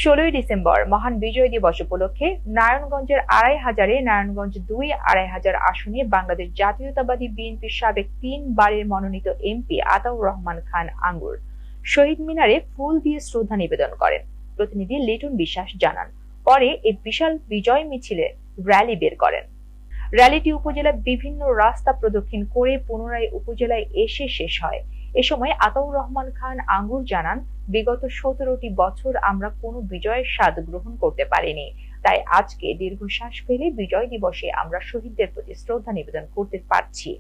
16ই December মহান বিজয় দিবস উপলক্ষে নারায়ণগঞ্জের 2500 নারায়ণগঞ্জ 2-2500 আসনে বাংলাদেশ জাতীয়তাবাদী বিএনপির সাবেক 3 বারের মনোনীত এমপি আতাউর রহমান খান আঙ্গুর শহীদ মিনারে ফুল দিয়ে শ্রদ্ধা নিবেদন করেন। প্রতিনিধি লিটন বিশ্বাস জানান, পরে এই বিশাল বিজয় মিছিলে র্যালি বের করেন। র্যালিটি উপজেলার বিভিন্ন রাস্তা প্রদক্ষিণ করে পুনরায় উপজেলায় এসে শেষ হয়। এ সময় আতাউর রহমান খান আঙ্গুর জানান, বিগত 17টি বছর আমরা কোনো বিজয়ের স্বাদ গ্রহণ করতে পারিনি, তাই আজকে দীর্ঘশ্বাস ফেলে বিজয় দিবসে আমরা শহীদদের প্রতি শ্রদ্ধা নিবেদন করতে পারছি।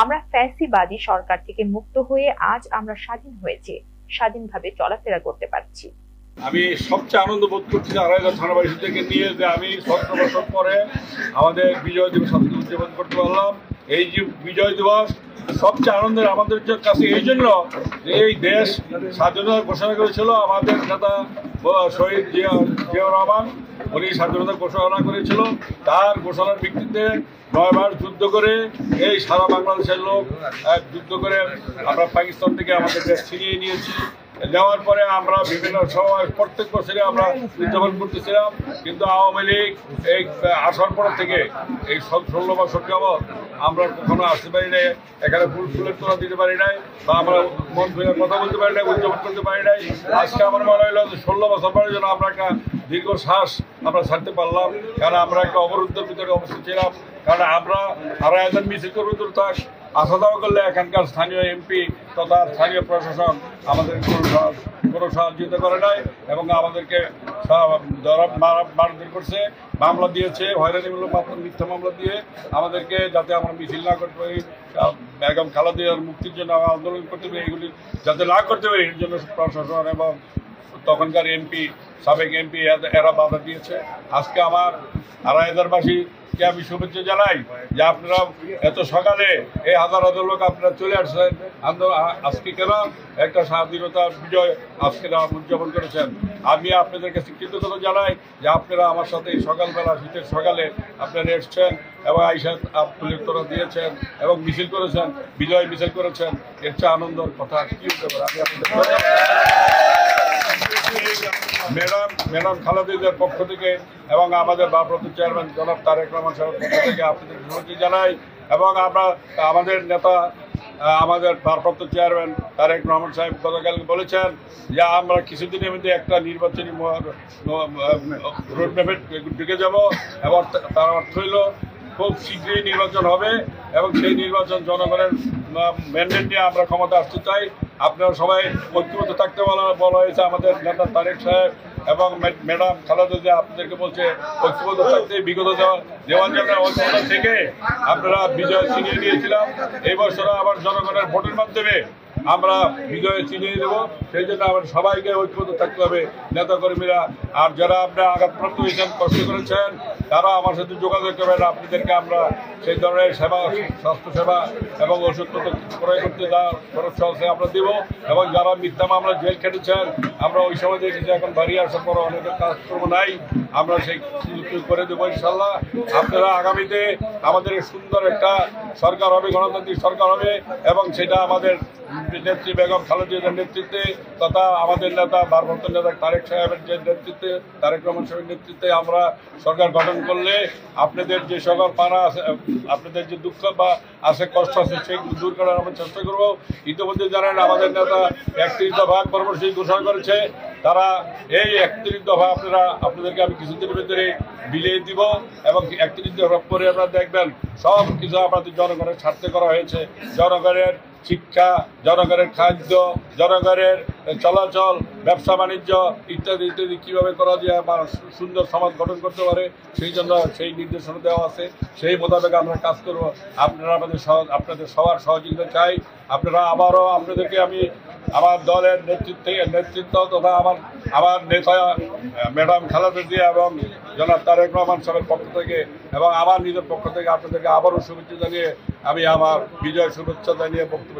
আমরা ফ্যাসিবাদী সরকার থেকে মুক্ত হয়ে আজ আমরা স্বাধীন হয়েছি, স্বাধীনভাবে চলাফেরা করতে পারছি। আমি সবচেয়ে আনন্দ বোধ করছি আড়াইহাজার থানাবাসী থেকে নিয়ে যে আমি 17 বছর পরে আমাদের বিজয় দিবস উদযাপন করতে পারলাম। এই যে বিজয় দিবস সবচেয়ে আনন্দের আমাদের কাছে এই জন্য যে এই দেশ স্বাধীনতা ঘোষণা করেছিল আমাদের নেতা শহীদ জিয়াউর রহমান, উনি স্বাধীনতা ঘোষণা করেছিল। তার ঘোষণার ভিত্তিতে 9 মাস যুদ্ধ করে এই সারা বাংলাদেশের লোক যুদ্ধ করে আমরা পাকিস্তান থেকে আমাদের দেশ ছিনিয়ে নিয়েছি। নেওয়ার পরে আমরা বিভিন্ন সময় প্রত্যেক বছরে আমরা উদযাপন করতেছিলাম, কিন্তু আওয়ামী লীগ এই আসার পর থেকে এই 16 বছর যাবৎ আমরা কখনো আসতে পারি নাই, এখানে ফুলের তোলা দিতে পারি নাই, বা আমরা মন ভেঙে কথা বলতে পারি নাই, উদযাপন করতে পারি নাই। আজকে আমার মনে হলো যে 16 বছর পরের জন্য আমরা একটা দীর্ঘশ্বাস আমরা ছাড়তে পারলাম, কারণ আমরা একটা অবরুদ্ধের ভিতরে অবস্থিত ছিলাম। কারণ আমরা আড়াইহাজার মিছিল করবো দূর আসা যাওয়া করলে এখানকার স্থানীয় এমপি তথা স্থানীয় প্রশাসন আমাদের কোনো সহযোগিতা করে নাই এবং আমাদেরকে মারধর করছে, মামলা দিয়েছে, হয়রানিমূলক মিথ্যা মামলা দিয়ে আমাদেরকে যাতে আমরা মিছিল না করতে পারি, বেগম খালেদার মুক্তির জন্য আন্দোলন করতে পারি, এগুলি যাতে না করতে পারি এর জন্য প্রশাসন এবং তখনকার এমপি সাবেক এমপি এরা বাধা দিয়েছে। আজকে আমার আড়াইহাজারবাসীকে আমি শুভেচ্ছা জানাই যে আপনারা এত সকালে এই হাজার হাজার লোক আপনারা চলে আসছেন আজকে কেন একটা স্বাধীনতার বিজয় আজকে উদযাপন করেছেন। আমি আপনাদের কাছে কৃতজ্ঞতা জানাই যে আপনারা আমার সাথে এই সকালবেলা শীতের সকালে আপনারা এসছেন এবং আইসা ফুলের তোড়া দিয়েছেন এবং মিছিল করেছেন, বিজয় মিছিল করেছেন। এর চেয়ে আনন্দের কথা কি হতে পারে। আমি আপনাদের ম্যাডাম খালেদার পক্ষ থেকে এবং আমাদের ভারপ্রাপ্ত চেয়ারম্যান জনাব তারেক রহমান সাহেবের পক্ষ থেকে আপনাদের ধন্যবাদ জানাই। এবং আমরা আমাদের নেতা আমাদের ভারপ্রাপ্ত চেয়ারম্যান তারেক রহমান সাহেব গতকাল বলেছেন যে আমরা কিছুদিনের মধ্যে একটা নির্বাচনী রোডম্যাপে ঢুকে যাব এবং তার অর্থ হইল খুব শীঘ্রই নির্বাচন হবে এবং সেই নির্বাচন জনগণের ম্যান্ডেট নিয়ে আমরা ক্ষমতা আসতে চাই। আপনারা সবাই ঐক্যবদ্ধ থাকতে বলা হয়েছে আমাদের নেতা তারেক সাহেব এবং ম্যাডাম খালেদা আপনাদেরকে বলছে ঐক্যবদ্ধ থাকতে। বিগত দেওয়ান ঐক্যবদ্ধ থেকে আপনারা বিজয় ছিনিয়ে নিয়েছিলাম, এই বছর আবার জনগণের ভোটের মাধ্যমে আমরা বিজয় ছিনিয়ে দেব। সেই জন্য আমাদের সবাইকে ঐক্যবদ্ধ থাকতে হবে, নেতাকর্মীরা। আর যারা আপনারা আঘাতপ্রাপ্ত হয়েছেন, কষ্ট করেছেন, তারা আমার সাথে যোগাযোগ করবেন। আপনাদেরকে আমরা সেই ধরনের সেবা, স্বাস্থ্যসেবা এবং ওষুধপত্র ক্রয় করতে যা খরচ আছে আমরা দেবো। এবং যারা মিথ্যা মামলা জেল খেটেছেন, আমরা ওই সময় দেখেছি এখন বাড়ি আসার পর অনেকের কাজকর্ম নাই, আমরা সেই করে দেবো ইনশাল্লাহ। আপনারা আগামীতে আমাদের সুন্দর একটা সরকার হবে, গণতান্ত্রিক সরকার হবে এবং সেটা আমাদের নেত্রী বেগম খালেদার নেতৃত্বে তথা আমাদের নেতা ভারপ্রাপ্ত নেতা তারেক সাহেবের যে নেতৃত্বে, তারেক রহমান সাহেবের নেতৃত্বে আমরা সরকার গঠন করলে আপনাদের যে সকল পানা আছে, আপনাদের যে দুঃখ বা আছে, কষ্ট আছে, সেইগুলো দূর করার আমরা চেষ্টা করব। ইতিমধ্যে জানেন আমাদের নেতা 31 দফা কর্মসূচি ঘোষণা করেছে। তারা এই 31 দফা আপনাদেরকে আমি কিছুদিনের ভিতরে বিলিয়ে দিব এবং 31 দফা পরে আপনারা দেখবেন সব কিছু আমাদের জনগণের স্বার্থে করা হয়েছে। জনগণের শিক্ষা, জনগণের খাদ্য, জনগণের চলাচল, ব্যবসা বাণিজ্য ইত্যাদি ইত্যাদি কীভাবে করা যায় বা সুন্দর সমাজ গঠন করতে পারে, সেই জন্য সেই নির্দেশনা দেওয়া আছে। সেই মোতাবেক আমরা কাজ করব। আপনারা আপনাদের সবার সহযোগিতা চাই। আপনারা আবারও আপনাদেরকে আমি আমার দলের নেতৃত্ব তথা আমার নেতা ম্যাডাম খালেদা জিয়া এবং জনাব তারেক রহমান সাহেবের পক্ষ থেকে এবং আমার নিজের পক্ষ থেকে আপনাদেরকে আবারও শুভেচ্ছা জানিয়ে আমি আমার বিজয় শুভেচ্ছা জানিয়ে বক্তব্য